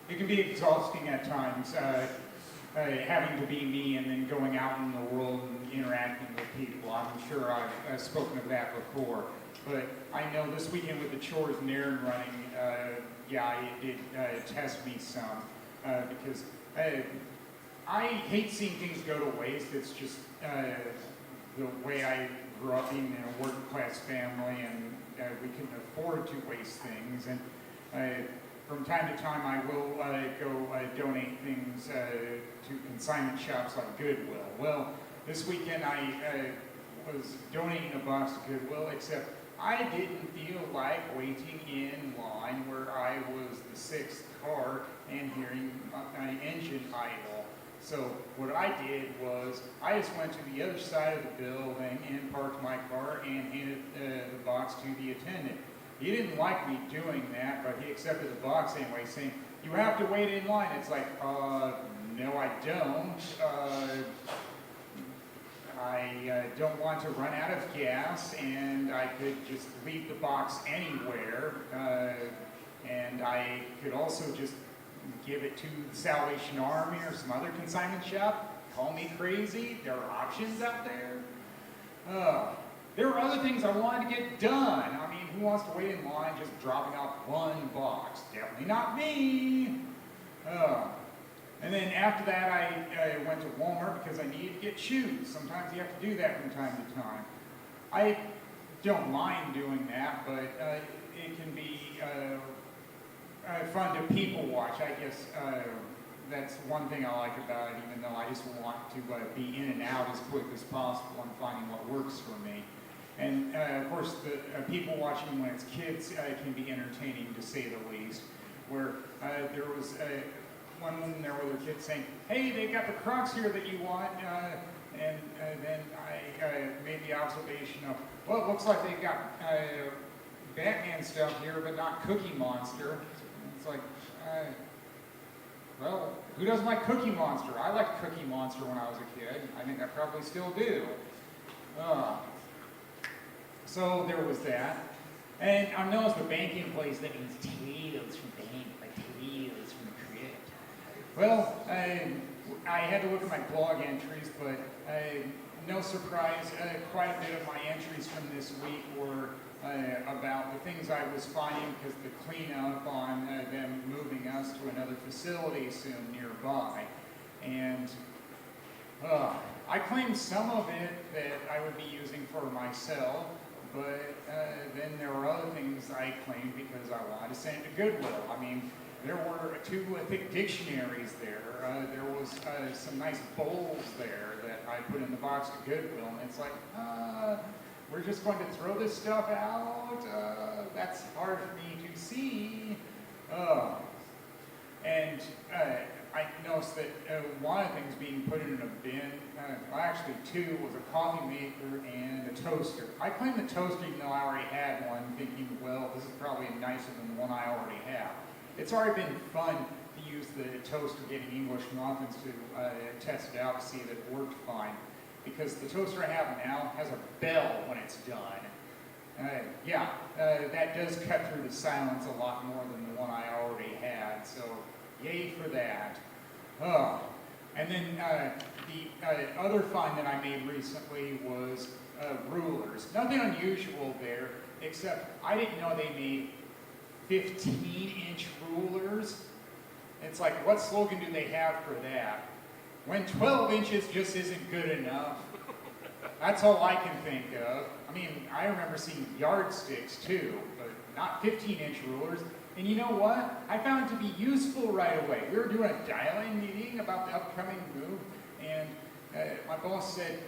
It can be exhausting at times, having to be me and then going out in the world and interacting with people. I'm sure I've spoken of that before. But I know this weekend with the chores and errand running, yeah, it did test me some. Because I hate seeing things go to waste. It's just the way I grew up being in a working class family, and we couldn't afford to waste things. And from time to time, I will go donate things to consignment shops like Goodwill. Well, this weekend I was donating a box to Goodwill, except I didn't feel like waiting in line where I was the sixth car and hearing my engine idle. So what I did was I just went to the other side of the building and parked my car and handed the box to the attendant. He didn't like me doing that, but he accepted the box anyway, saying, "You have to wait in line." It's like, no I don't. I don't want to run out of gas, and I could just leave the box anywhere, and I could also just give it to the Salvation Army or some other consignment shop. Call me crazy. There are options out there. There were other things I wanted to get done. I mean, who wants to wait in line just dropping off one box? Definitely not me. And then after that, I went to Walmart because I needed to get shoes. Sometimes you have to do that from time to time. I don't mind doing that, but it can be fun to people watch. I guess that's one thing I like about it, even though I just want to be in and out as quick as possible and finding what works for me. And of course, the people watching when it's kids can be entertaining, to say the least. Where there was one woman there with her kids saying, "Hey, they got the Crocs here that you want," and then I made the observation of, "Well, it looks like they got Batman stuff here, but not Cookie Monster." It's like, well, who doesn't like Cookie Monster? I liked Cookie Monster when I was a kid. I think I probably still do. So there was that. And I noticed the banking place that means potatoes from bank, like potatoes from the crypt. Well, I had to look at my blog entries, but no surprise, quite a bit of my entries from this week were about the things I was finding because the cleanup on them moving us to another facility soon nearby. And I claimed some of it that I would be using for myself, but then there were other things I claimed because I wanted to send it to Goodwill. I mean, there were two thick dictionaries there. There was some nice bowls there that I put in the box to Goodwill, and it's like, we're just going to throw this stuff out? That's hard for me to see. And I noticed that one of the things being put in a bin, well, actually two, was a coffee maker and a toaster. I claimed the toaster even though I already had one, thinking, well, this is probably nicer than the one I already have. It's already been fun to use the toaster getting English muffins to test it out to see if it worked fine. Because the toaster I have now has a bell when it's done. That does cut through the silence a lot more than the one I already had, so yay for that. And then the other find that I made recently was rulers. Nothing unusual there, except I didn't know they made 15-inch rulers. It's like, what slogan do they have for that? When 12 inches just isn't good enough. That's all I can think of. I mean, I remember seeing yardsticks too, but not 15-inch rulers. And you know what? I found it to be useful right away. We were doing a dial-in meeting about the upcoming move, and my boss said,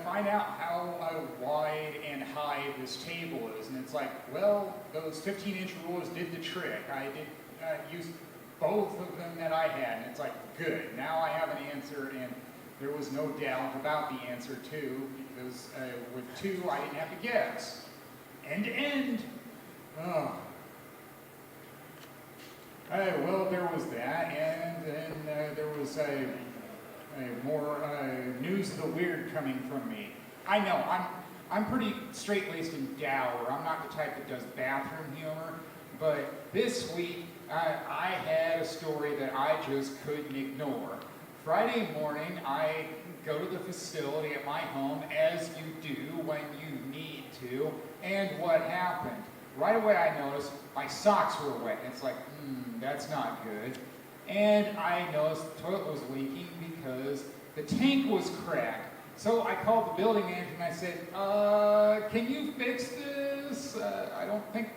find out how wide and high this table is. And it's like, well, those 15-inch rulers did the trick. I did use both of them that I had, and it's like, good. Now I have an answer, and there was no doubt about the answer too, because with two, I didn't have to guess. End to end. Well, there was that, and then there was more news of the weird coming from me. I know, I'm pretty straight-laced and dour. I'm not the type that does bathroom humor, but this week I had a story that I just couldn't ignore. Friday morning, I go to the facility at my home, as you do when you need to, and what happened? Right away I noticed my socks were wet. It's like, that's not good. And I noticed the toilet was leaking because the tank was cracked. So I called the building manager and I said, can you fix this? I don't think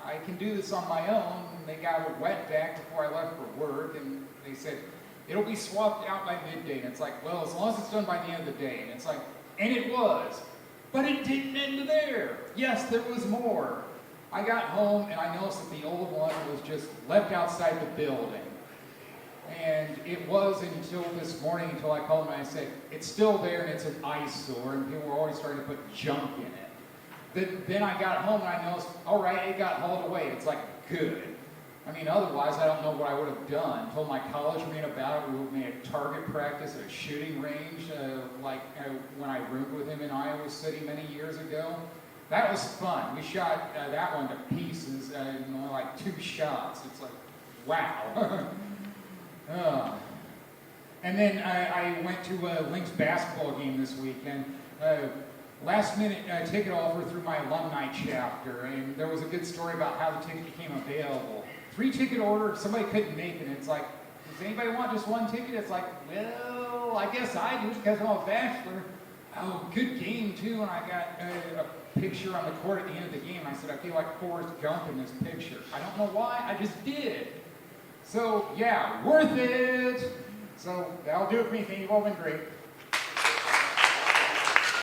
I can do this on my own. And they got a wet vac before I left for work, and they said, it'll be swapped out by midday. And it's like, well, as long as it's done by the end of the day. And it's like, and it was. But it didn't end there. Yes, there was more. I got home and I noticed that the old one was just left outside the building. And it was until this morning, until I called them and I said, it's still there and it's an eyesore, and people were always starting to put junk in it. Then I got home and I noticed, all right, it got hauled away. It's like, good. I mean, otherwise, I don't know what I would have done. Told my college mate about it. We made a target practice at a shooting range, when I roomed with him in Iowa City many years ago. That was fun. We shot that one to pieces in only like 2 shots. It's like, wow. And then I went to a Lynx basketball game this weekend. Last minute ticket offer through my alumni chapter, and there was a good story about how the ticket became available. 3 ticket order, somebody couldn't make it. It's like, does anybody want just 1 ticket? It's like, well, I guess I do because I'm a bachelor. Oh, good game too, and I got a picture on the court at the end of the game. I said, I feel like Forrest Gump in this picture. I don't know why, I just did. So, yeah, worth it. So, that'll do it for me. Thank you all, been great.